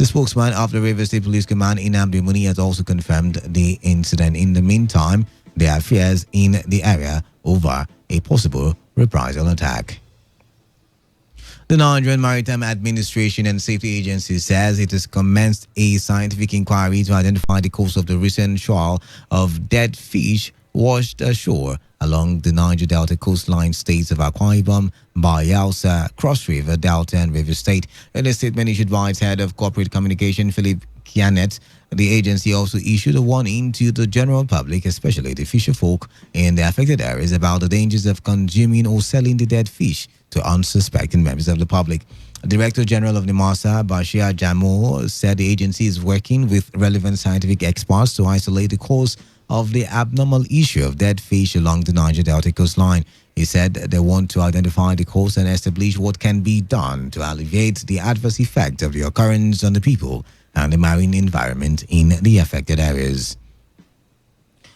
The spokesman of the Rivers State Police Command, Inamdi Muni, has also confirmed the incident. In the meantime, there are fears in the area over a possible reprisal attack. The Nigerian Maritime Administration and Safety Agency says it has commenced a scientific inquiry to identify the cause of the recent shoal of dead fish washed ashore along the Niger Delta coastline states of Akwa Ibom, Bayelsa, Cross River, Delta, and River State. In a statement issued by its head of corporate communication, Philip Kianet, the agency also issued a warning to the general public, especially the fisher folk in the affected areas, about the dangers of consuming or selling the dead fish to unsuspecting members of the public. Director General of NIMASA, Bashir Jamo, said the agency is working with relevant scientific experts to isolate the cause of the abnormal issue of dead fish along the Niger Delta coastline. He said they want to identify the cause and establish what can be done to alleviate the adverse effect of the occurrence on the people and the marine environment in the affected areas.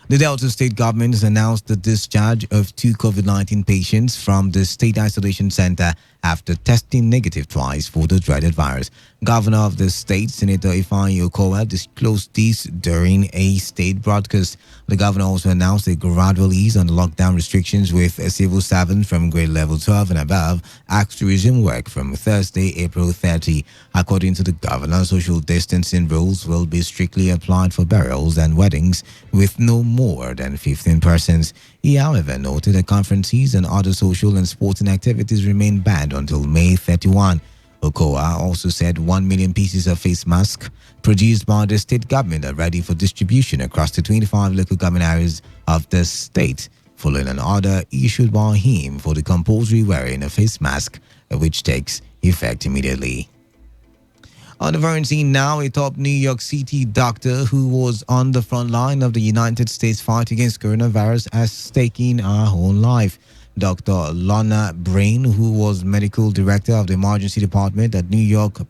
The Delta State government has announced the discharge of 2 COVID-19 patients from the State Isolation Center after testing negative twice for the dreaded virus. Governor of the state, Senator Ifeanyi Okowa, disclosed this during a state broadcast. The governor also announced a gradual ease on the lockdown restrictions, with civil servants from grade level 12 and above asked to resume work from Thursday, April 30. According to the governor, social distancing rules will be strictly applied for burials and weddings with no more than 15 persons. He, however, noted that conferences and other social and sporting activities remain banned until May 31. Okowa also said 1 million pieces of face masks produced by the state government are ready for distribution across the 25 local government areas of the state, following an order issued by him for the compulsory wearing a face mask, which takes effect immediately. On the foreign scene now, a top New York City doctor who was on the front line of the United States fight against coronavirus has taken her own life. Dr. Lorna Brain, who was medical director of the emergency department at New York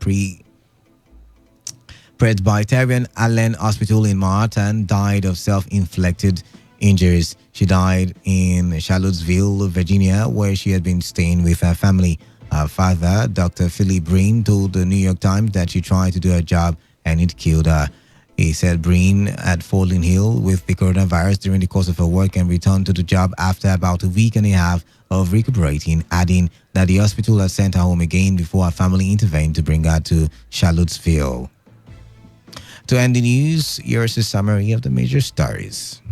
Presbyterian Allen Hospital in Manhattan, died of self-inflicted injuries. She died in Charlottesville, Virginia, where she had been staying with her family. Her father, Dr. Philip Breen, told the New York Times that she tried to do her job and it killed her. He said Breen had fallen ill with the coronavirus during the course of her work and returned to the job after about a week and a half of recuperating, adding that the hospital had sent her home again before her family intervened to bring her to Charlottesville. To end the news, here's a summary of the major stories.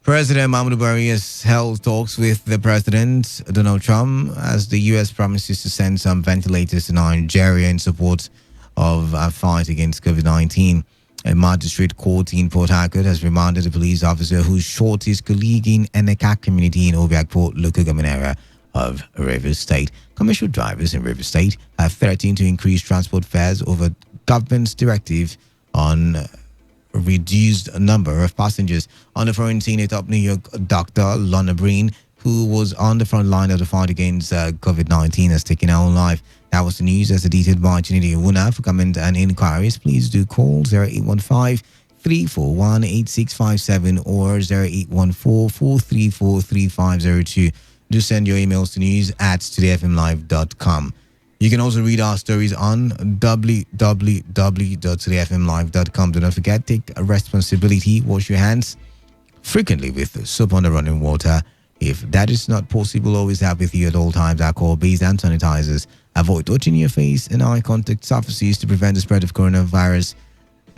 President Muhammadu Buhari has held talks with the President, Donald Trump, as the U.S. promises to send some ventilators to Nigeria in support of a fight against COVID-19. A magistrate court in Port Harcourt has remanded a police officer who shot his colleague in Eneka community in Obiakport local government area of Rivers State. Commercial drivers in Rivers State have threatened to increase transport fares over government's directive on reduced number of passengers. On the foreign scene, a top New York doctor, Lorna Breen, who was on the front line of the fight against COVID-19, has taken her own life. That was the news as edited by Chinidi Wuna. For comment and inquiries, please do call 0815-341-8657 or 0814-434-3502. Do send your emails to news@todayfmlive.com. You can also read our stories on www.todayfmlive.com. Do not forget, take responsibility, wash your hands frequently with soap under running water. If that is not possible, always have with you at all times alcohol-based hand sanitizers. Avoid touching your face and eye contact surfaces to prevent the spread of coronavirus.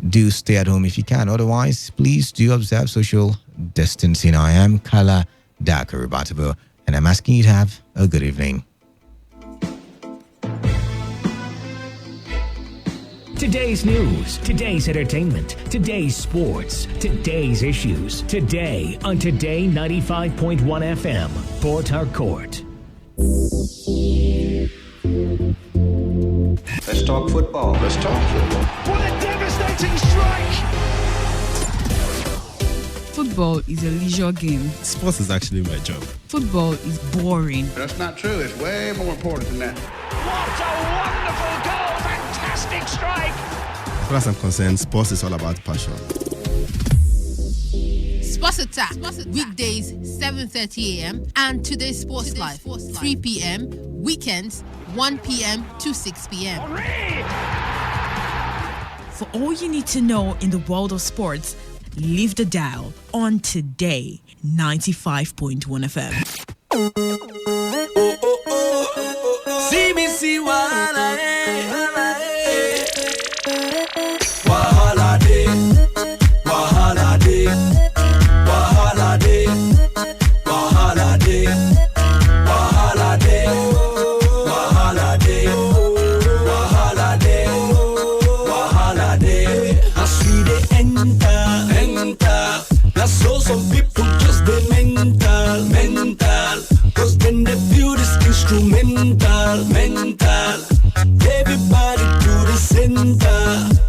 Do stay at home if you can. Otherwise, please do observe social distancing. I am Kala Dakarubatabu, and I'm asking you to have a good evening. Today's news, today's entertainment, today's sports, today's issues. Today on Today 95.1 FM, Port Harcourt. Let's talk football. Let's talk football. What a devastating strike! Football is a leisure game. Sports is actually my job. Football is boring. That's not true. It's way more important than that. What a wonderful goal! Fantastic strike! As far as I'm concerned, sports is all about passion. Sports Attack, weekdays 7:30 a.m. and today's Sports Live 3 p.m. Weekends, 1 p.m. to 6 p.m. For all you need to know in the world of sports, leave the dial on Today 95.1 FM. See me see wahala wahala day, wahala day, wahala day, wahala day, wahala day, wahala day, wahala day, wahala day. As we dey enter, that's so some people just dey mental, cause then they feel this instrumental, everybody to the center.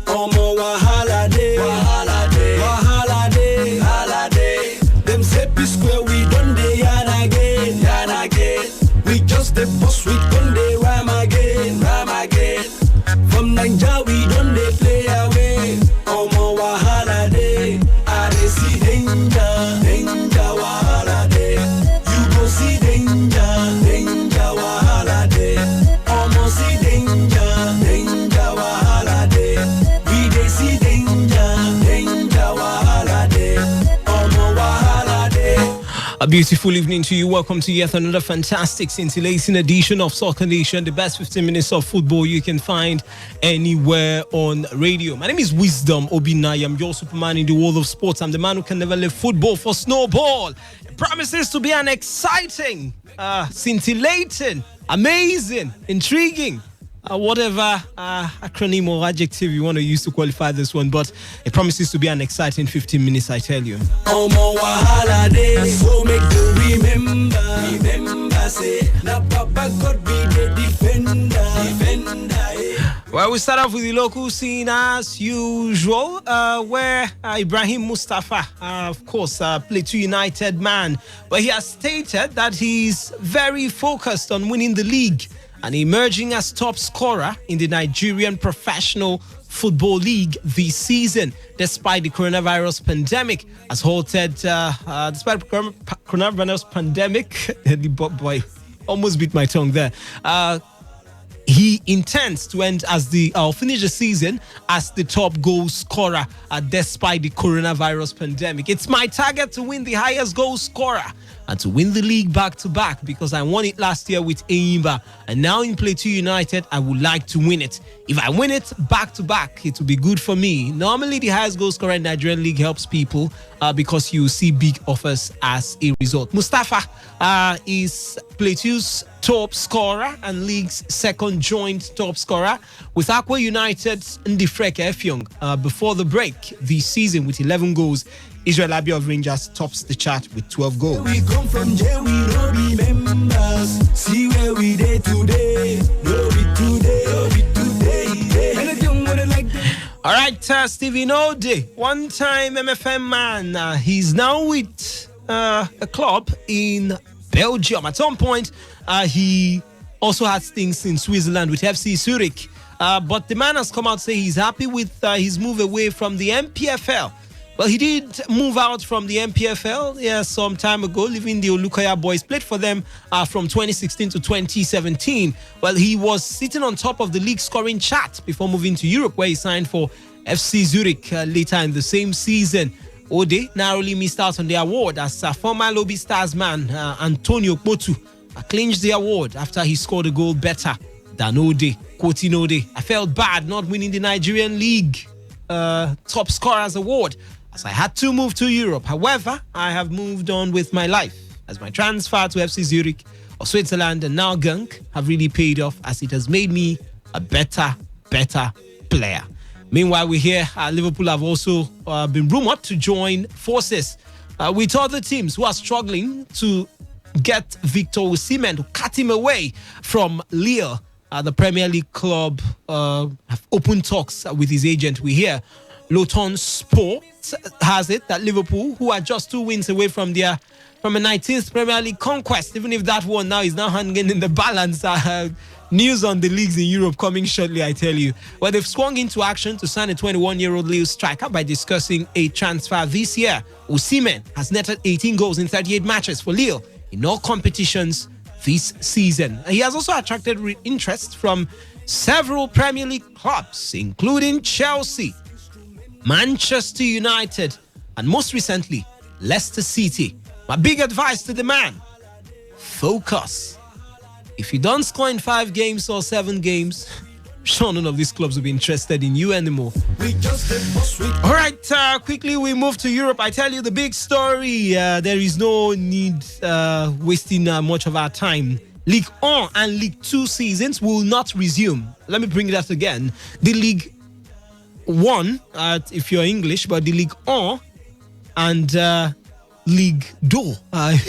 Omo wahala day, wahala day, wahala day, wahala day. Them say P square we done dey yarn again. We just dey boss, we done dey rhyme again. From Nigeria we done dey play away. Omo wahala day, I dey see danger, wahala day. You go see danger, wahala day. Omo see danger, wahala day. We dey see danger, wahala day. Omo wahala day. A beautiful evening to you. Welcome to yet another fantastic, scintillating edition of Soccer Nation, the best 15 minutes of football you can find anywhere on radio. My name is Wisdom Obinai. I'm your Superman in the world of sports. I'm the man who can never leave football for snowball. It promises to be an exciting, scintillating, amazing, intriguing, whatever acronym or adjective you want to use to qualify this one, but it promises to be an exciting 15 minutes, I tell you. Omo wahala day, so make you remember, say, na Papa God be the defender. Well, we start off with the local scene as usual, where Ibrahim Mustafa, of course, Plateau United man, but he has stated that he's very focused on winning the league and emerging as top scorer in the Nigerian Professional Football League this season, despite the coronavirus pandemic has halted. Despite the coronavirus pandemic, the boy almost bit my tongue there. He intends to finish the season as the top goal scorer despite the coronavirus pandemic. It's my target to win the highest goal scorer and to win the league back-to-back because I won it last year with Eimba. And now in Plateau United, I would like to win it. If I win it back-to-back, it will be good for me. Normally, the highest goal scorer in Nigerian league helps people because you see big offers as a result. Mustafa is Plateau's top scorer and league's second joint top scorer with Aqua United's Ndifrek Effiong before the break this season with 11 goals. Israel Abia of Rangers tops the chart with 12 goals. We come from jail, we no be members. See where we dey today. No be today. Anything what I like. All right, Stephen Ode, one-time MFM man. He's now with a club in Belgium. At some point, he also had things in Switzerland with FC Zurich. But the man has come out to say he's happy with his move away from the MPFL. Well, he did move out from the MPFL some time ago, leaving the Olukoya boys. Played for them from 2016 to 2017. Well, he was sitting on top of the league scoring chart before moving to Europe, where he signed for FC Zurich later in the same season. Ode narrowly missed out on the award as former Lobby Stars man Antonio Kpotu clinched the award after he scored a goal better than Ode. Quoting Ode, I felt bad not winning the Nigerian League Top Scorers Award, as I had to move to Europe. However, I have moved on with my life, as my transfer to FC Zurich of Switzerland and now Genk have really paid off, as it has made me a better player. Meanwhile, we hear Liverpool have also been rumored to join forces with other teams who are struggling to get Victor Osimhen to cut him away from Lille. The Premier League club have opened talks with his agent. We hear Luton Sport has it that Liverpool, who are just 2 wins away from a 19th Premier League conquest, even if that one now is now hanging in the balance. News on the leagues in Europe coming shortly, I tell you. Well, they've swung into action to sign a 21-year-old Lille striker by discussing a transfer this year. Osimhen has netted 18 goals in 38 matches for Lille in all competitions this season. He has also attracted interest from several Premier League clubs, including Chelsea, Manchester United, and most recently, Leicester City. My big advice to the man: focus. If you don't score in 5 games or 7 games, sure none of these clubs will be interested in you anymore. All right, quickly we move to Europe. I tell you the big story. There is no need wasting much of our time. Ligue 1 and Ligue 2 seasons will not resume. Let me bring that again. The Ligue 1, if you're English, but the Ligue 1 and Ligue 2,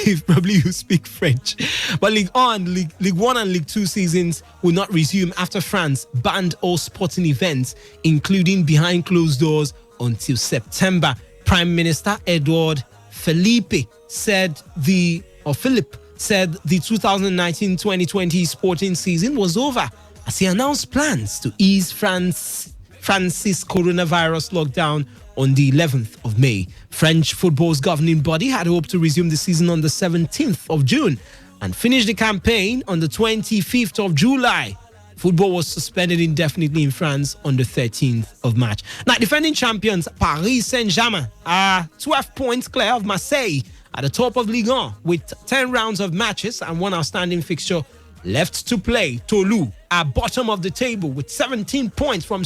if probably you speak French. But Ligue 1 and Ligue 2 seasons will not resume after France banned all sporting events, including behind closed doors, until September. Prime Minister Philippe said the 2019-2020 sporting season was over as he announced plans to ease France's coronavirus lockdown on the 11th of May. French football's governing body had hoped to resume the season on the 17th of June and finish the campaign on the 25th of July. Football was suspended indefinitely in France on the 13th of March. Now, defending champions Paris Saint-Germain are 12 points clear of Marseille at the top of Ligue 1 with 10 rounds of matches and one outstanding fixture left to play. Toulouse are bottom of the table with 17 points from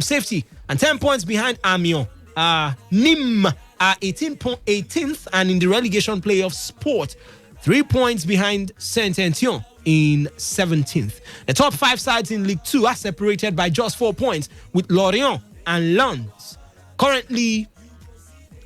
safety and 10 points behind Amiens. Nîmes are 18th and in the relegation playoff spot, 3 points behind Saint-Etienne in 17th. The top 5 sides in Ligue 2 are separated by just 4 points, with Lorient and Lens currently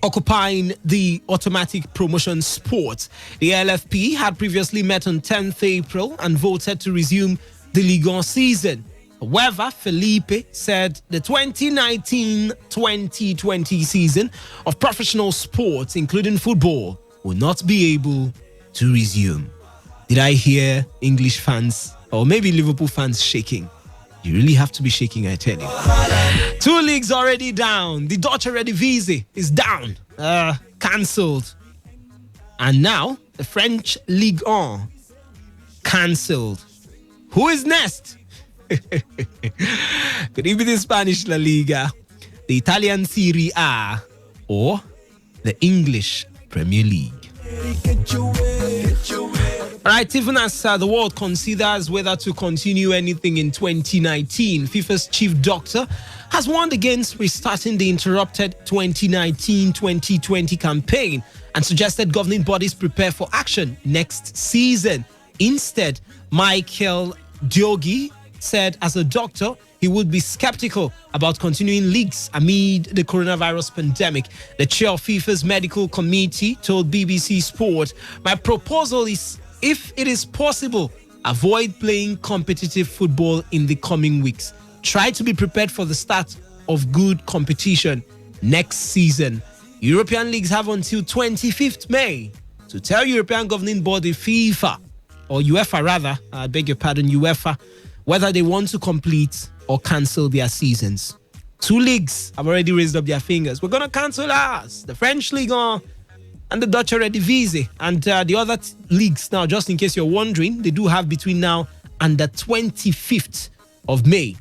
occupying the automatic promotion spot. The LFP had previously met on 10th April and voted to resume the Ligue 1 season. However, Philippe said the 2019-2020 season of professional sports, including football, will not be able to resume. Did I hear English fans or maybe Liverpool fans shaking? You really have to be shaking, I tell you. 2 leagues already down. The Dutch Eredivisie is down, cancelled. And now the French Ligue 1 cancelled. Who is next? Could it be the Spanish La Liga, the Italian Serie A, or the English Premier League? All right, even as the world considers whether to continue anything in 2019, FIFA's chief doctor has warned against restarting the interrupted 2019-2020 campaign and suggested governing bodies prepare for action next season. Instead, Michael Diogi said as a doctor, he would be skeptical about continuing leagues amid the coronavirus pandemic. The chair of FIFA's medical committee told BBC Sport, "My proposal is, if it is possible, avoid playing competitive football in the coming weeks. Try to be prepared for the start of good competition next season." European leagues have until 25th May to tell European governing body FIFA, or UEFA rather, I beg your pardon, UEFA, whether they want to complete or cancel their seasons. 2 leagues have already raised up their fingers. We're going to cancel ours. The French Ligue 1 and the Dutch Eredivisie. And the other leagues, now, just in case you're wondering, they do have between now and the 25th of May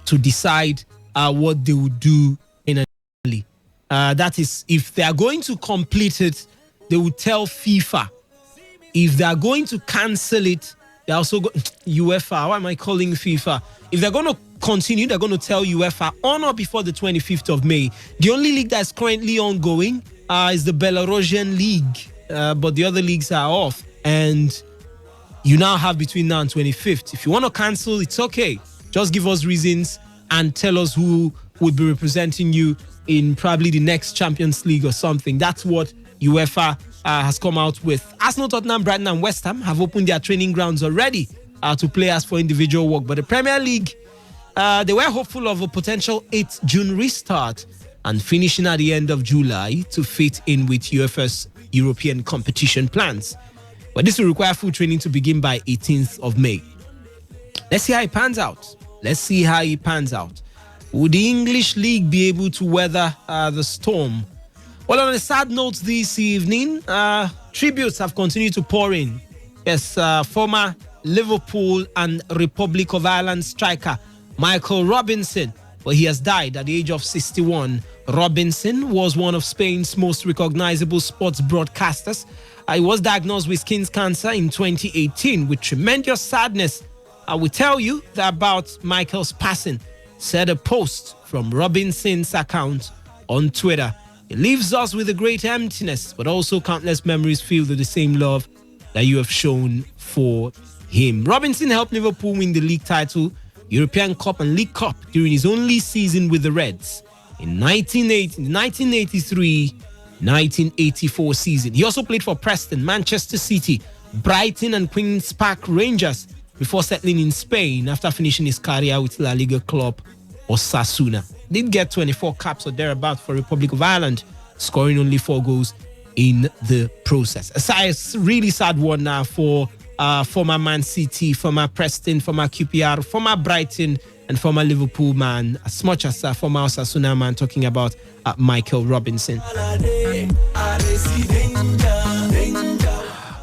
to decide what they will do in a league. That is, if they are going to complete it, they will tell FIFA. If they are going to cancel it, they also go UEFA. Why am I calling FIFA? If they're going to continue, they're going to tell UEFA on or before the 25th of May. The only league that's currently ongoing is the Belarusian League, but the other leagues are off. And you now have between now and 25th. If you want to cancel, it's okay. Just give us reasons and tell us who would be representing you in probably the next Champions League or something. That's what UEFA has come out with. Arsenal, Tottenham, Brighton and West Ham have opened their training grounds already to players for individual work. But the Premier League, they were hopeful of a potential 8th June restart and finishing at the end of July to fit in with UEFA's European competition plans. But this will require full training to begin by 18th of May. Let's see how it pans out. Would the English League be able to weather the storm? Well, on a sad note this evening, tributes have continued to pour in Yes, former Liverpool and Republic of Ireland striker Michael Robinson. Well, he has died at the age of 61. Robinson was one of Spain's most recognizable sports broadcasters. He was diagnosed with skin cancer in 2018 with tremendous sadness. I will tell you about Michael's passing, said a post from Robinson's account on Twitter. It leaves us with a great emptiness, but also countless memories filled with the same love that you have shown for him. Robinson helped Liverpool win the league title, European Cup and League Cup during his only season with the Reds in 1983-1984 season. He also played for Preston, Manchester City, Brighton and Queen's Park Rangers before settling in Spain after finishing his career with La Liga club Osasuna. Did get 24 caps or thereabout for Republic of Ireland, scoring only 4 goals in the process. A really sad one now for former Man City, former Preston, former QPR, former Brighton, and former Liverpool man, as much as former Osasuna man, talking about Michael Robinson.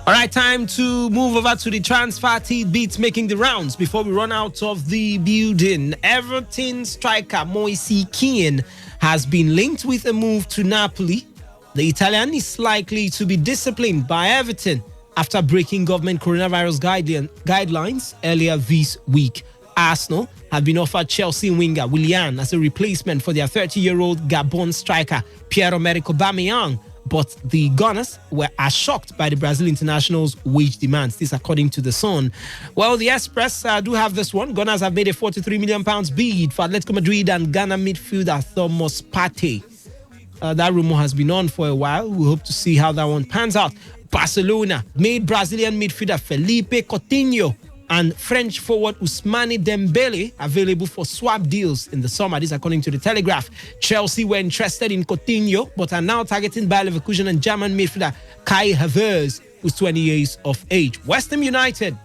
All right, time to move over to the transfer tidbits making the rounds before we run out of the building. Everton striker Moise Kean has been linked with a move to Napoli. The Italian is likely to be disciplined by Everton after breaking government coronavirus guidelines earlier this week. Arsenal have been offered Chelsea winger Willian as a replacement for their 30-year-old Gabon striker Pierre-Emerick Aubameyang, but the Gunners are shocked by the Brazil international's wage demands. This according to The Sun. Well, the Express do have this one. Gunners have made a £43 million bid for Atletico Madrid and Ghana midfielder Thomas Partey. That rumor has been on for a while. We hope to see how that one pans out. Barcelona made Brazilian midfielder Felipe Coutinho and French forward Ousmane Dembele available for swap deals in the summer. This according to The Telegraph. Chelsea were interested in Coutinho but are now targeting Bayer Leverkusen and German midfielder Kai Havertz, who's 20 years of age. West Ham United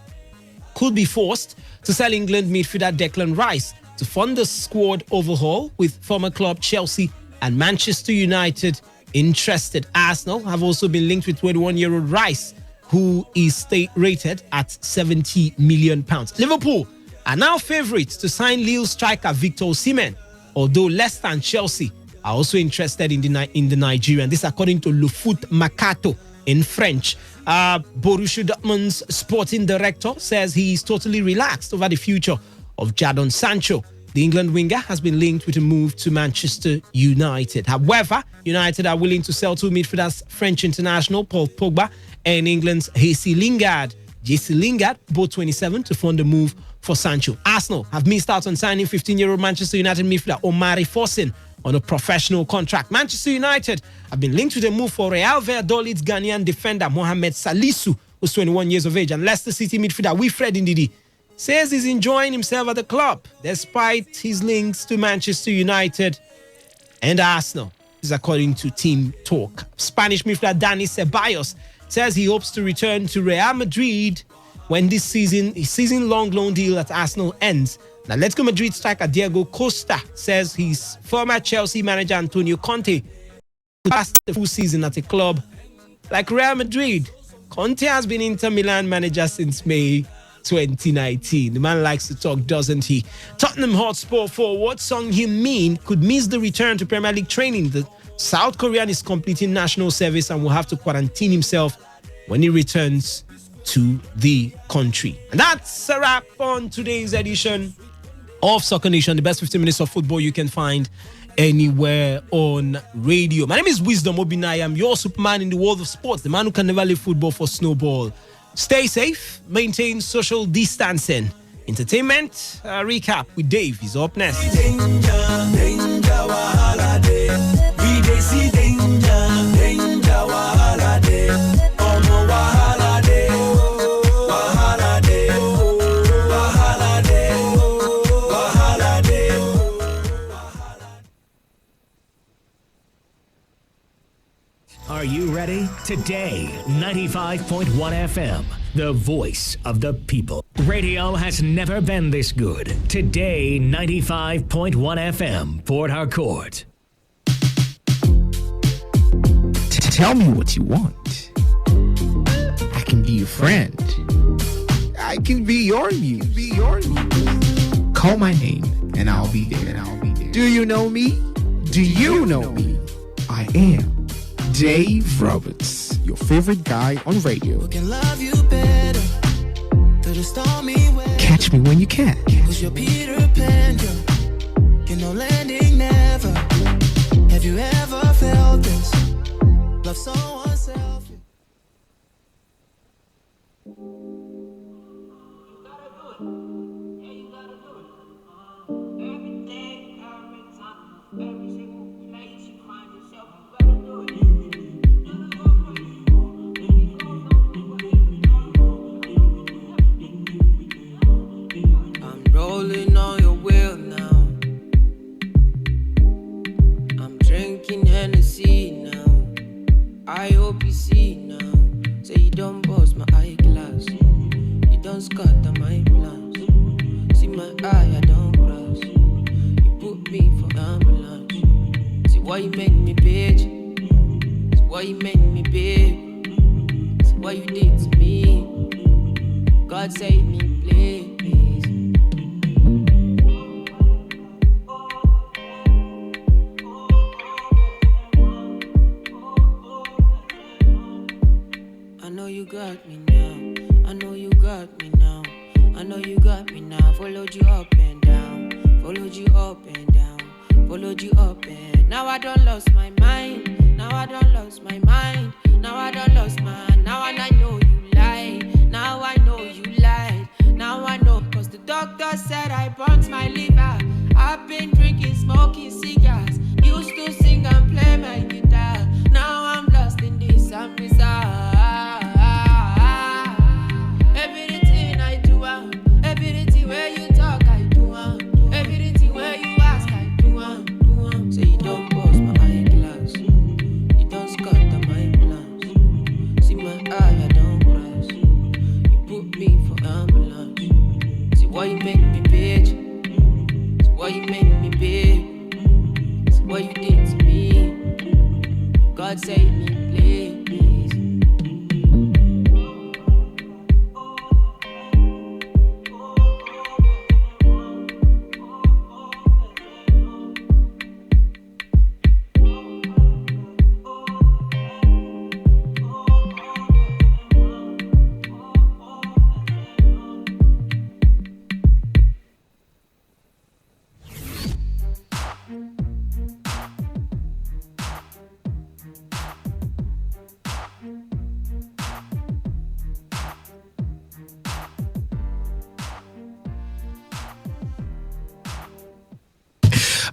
could be forced to sell England midfielder Declan Rice to fund the squad overhaul, with former club Chelsea and Manchester United interested. Arsenal have also been linked with 21-year-old Rice, who is rated at £70 million. Liverpool are now favourites to sign Lille striker Victor Osimhen, although Leicester and Chelsea are also interested in the Nigerian. This according to Le Foot Mercato in French. Borussia Dortmund's sporting director says he is totally relaxed over the future of Jadon Sancho. The England winger has been linked with a move to Manchester United. However, United are willing to sell two midfielders, French international Paul Pogba and England's Jesse Lingard, both 27, to fund the move for Sancho. Arsenal have missed out on signing 15-year-old Manchester United midfielder Omari Fosin on a professional contract. Manchester United have been linked with a move for Real Valladolid's Ghanaian defender Mohamed Salisu, who's 21 years of age, and Leicester City midfielder Wilfred Ndidi says he's enjoying himself at the club despite his links to Manchester United and Arsenal. This is according to Team Talk. Spanish midfielder Dani Ceballos says he hopes to return to Real Madrid when his season-long loan deal at Arsenal ends. Now, Atletico Madrid striker Diego Costa says his former Chelsea manager Antonio Conte passed the full season at a club like Real Madrid. Conte has been Inter Milan manager since May 2019. The man likes to talk, doesn't he? Tottenham Hotspur forward Song Heung-min could miss the return to Premier League training. The South Korean is completing national service and will have to quarantine himself when he returns to the country. And that's a wrap on today's edition of Soccer Nation, the best 15 minutes of football you can find anywhere on radio. My name is Wisdom Obinai. I am your Superman in the world of sports, the man who can never leave football for snowball. Stay safe, maintain social distancing. Entertainment recap with Dave is up next. Are you ready? Today, 95.1 FM, the voice of the people. Radio has never been this good. Today, 95.1 FM, Port Harcourt. Tell me what you want. I can be your friend. I can be your muse. Call my name and I'll be there. Do you know me? Do you know me? I am Dave Roberts, your favorite guy on radio. Love you better through the stormy weather. Catch me when you can. Cause you're Peter Pan, you know landing never. Have you ever felt this? Love someone selfish. Rolling on your wheel now. I'm drinking Hennessy now. I hope you see now. Say you don't bust my eyeglass. You don't scatter my plans. See my eye, I don't cross. You put me for ambulance. See why you make me bitch. See why you make me babe. See what you did to me. God save me, please. I know you got me now. I know you got me now. I know you got me now. Followed you up and down. Followed you up and down. Followed you up and now I don't lost my mind. Now I don't lost my mind. Now I don't lost mine. Now I know you lied. Now I know you lied. Now I know cause the doctor said I burnt my liver. I've been drinking, smoking cigars. Used to sing and play my guitar. Now I'm lost in this and bizarre. Everything I do, everything where you talk, I do, everything where you ask, I do. Say you don't bust my eyeglass, you don't scatter my plans. See my eye, I don't cross. You put me for ambulance. See why you make me bitch. See why you make me babe. See what you did to me. God save me, please.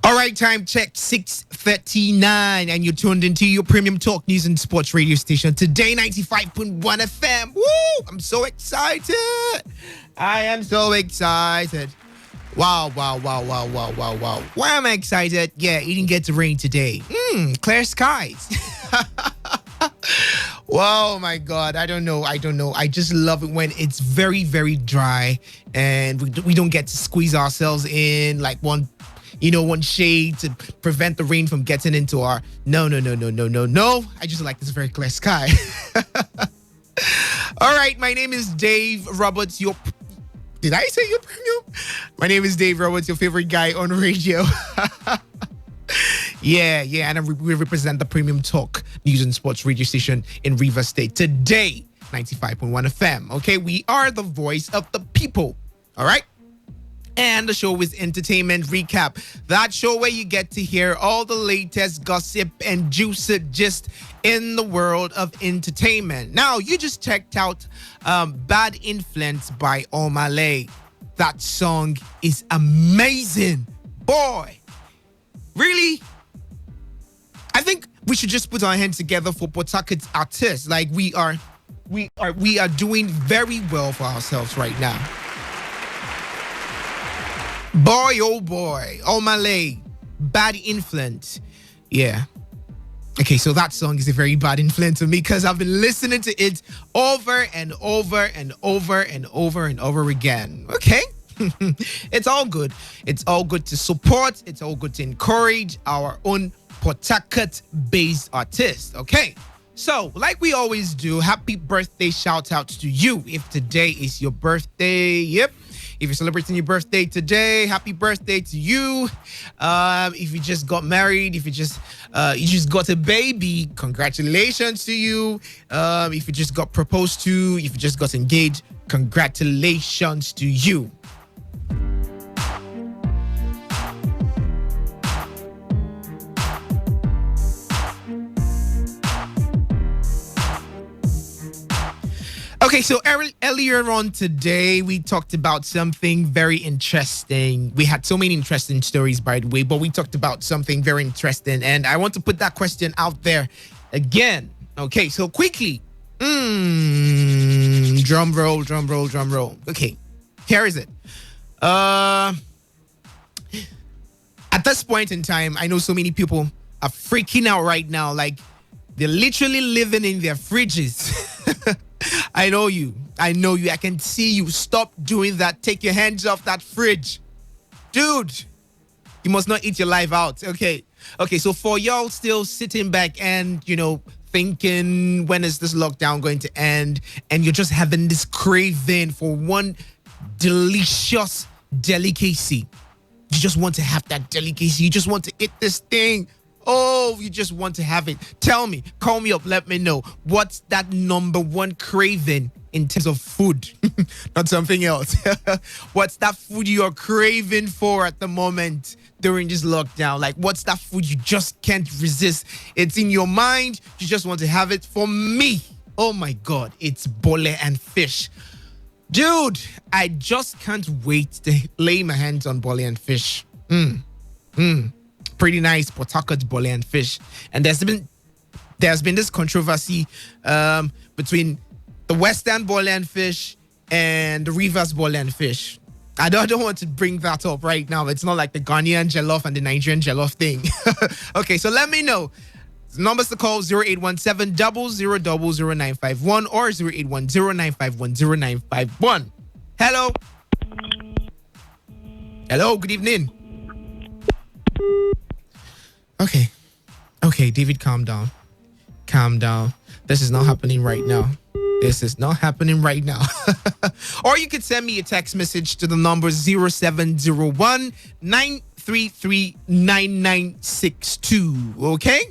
All right, time check 6:39, and you're tuned into your premium talk news and sports radio station, Today 95.1 FM. Woo! I'm so excited. I am so excited. Wow. Why am I excited? Yeah, it didn't get to rain today. Clear skies. Wow, my God. I don't know. I just love it when it's very, very dry and we don't get to squeeze ourselves in like one shade to prevent the rain from getting into our... No. I just like this very clear sky. All right, my name is Dave Roberts. Did I say your premium? My name is Dave Roberts, your favorite guy on radio. Yeah, and we represent the premium talk news and sports radio station in Rivers State. Today, 95.1 FM. Okay, we are the voice of the people. All right? And the show is Entertainment Recap. That show where you get to hear all the latest gossip and juicy gist in the world of entertainment. Now, you just checked out Bad Influence by Omalay. That song is amazing. Boy, really? I think we should just put our hands together for Port Harcourt's artists. Like we are doing very well for ourselves right now. Boy, oh boy, Omalay, Bad Influence. Yeah. Okay, so that song is a very bad influence to me because I've been listening to it over and over and over and over and over again. Okay? It's all good. It's all good to support. It's all good to encourage our own Port Harcourt-based artists. Okay? So, like we always do, happy birthday shout outs to you. If today is your birthday, yep. If you're celebrating your birthday today, happy birthday to you. If you just got married, if you just got a baby, congratulations to you. If you just got proposed to, if you just got engaged, congratulations to you. Okay, so earlier on today, we talked about something very interesting. We had so many interesting stories, by the way, but we talked about something very interesting. And I want to put that question out there again. Okay, so quickly. Drum roll. Okay, here is it. At this point in time, I know so many people are freaking out right now. Like, they're literally living in their fridges. I know you. I can see you. Stop doing that. Take your hands off that fridge. Dude, you must not eat your life out. Okay, so for y'all still sitting back and, thinking, when is this lockdown going to end? And you're just having this craving for one delicious delicacy. You just want to have that delicacy. You just want to eat this thing. Oh, you just want to have it. Tell me, call me up, let me know. What's that number one craving in terms of food? Not something else. What's that food you're craving for at the moment during this lockdown? Like, what's that food you just can't resist? It's in your mind. You just want to have it. For me, oh my God, it's bole and fish. Dude, I just can't wait to lay my hands on bole and fish. Pretty nice Port Harcourt bole and fish. And there's been this controversy between the Western bole and fish and the Rivers bole and fish. I don't want to bring that up right now. It's not like the Ghanaian jollof and the Nigerian jollof thing. Okay, so let me know. The numbers to call 0817-00000951 or 0810-951-0951. Hello, good evening. Okay, David, calm down. This is not happening right now. Or you could send me a text message to the number 0701-933-9962. Okay?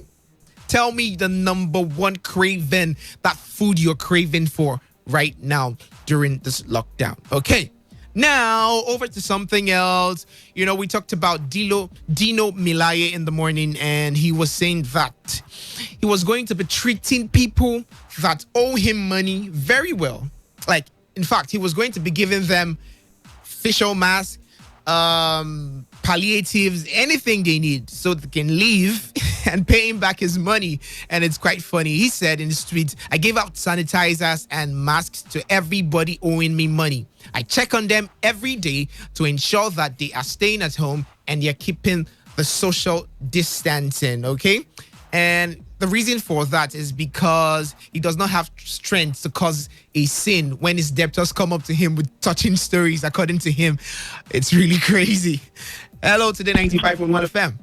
Tell me the number one craving, that food you're craving for right now during this lockdown. Okay. Now, over to something else. We talked about Dino Milaye in the morning, and he was saying that he was going to be treating people that owe him money very well. Like, in fact, he was going to be giving them facial masks, palliatives, anything they need so they can leave and pay him back his money. And it's quite funny. He said in the tweet, I gave out sanitizers and masks to everybody owing me money. I check on them every day to ensure that they are staying at home and they're keeping the social distancing, okay? And the reason for that is because he does not have strength to cause a sin when his debtors come up to him with touching stories. According to him, it's really crazy. Hello, Today95.1 FM.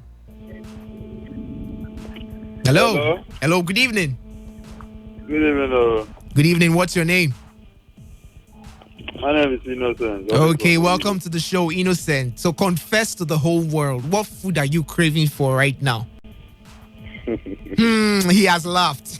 Hello, good evening. Good evening. Good evening, what's your name? My name is Innocent. Okay, welcome to the show, Innocent. So confess to the whole world, what food are you craving for right now? He has laughed.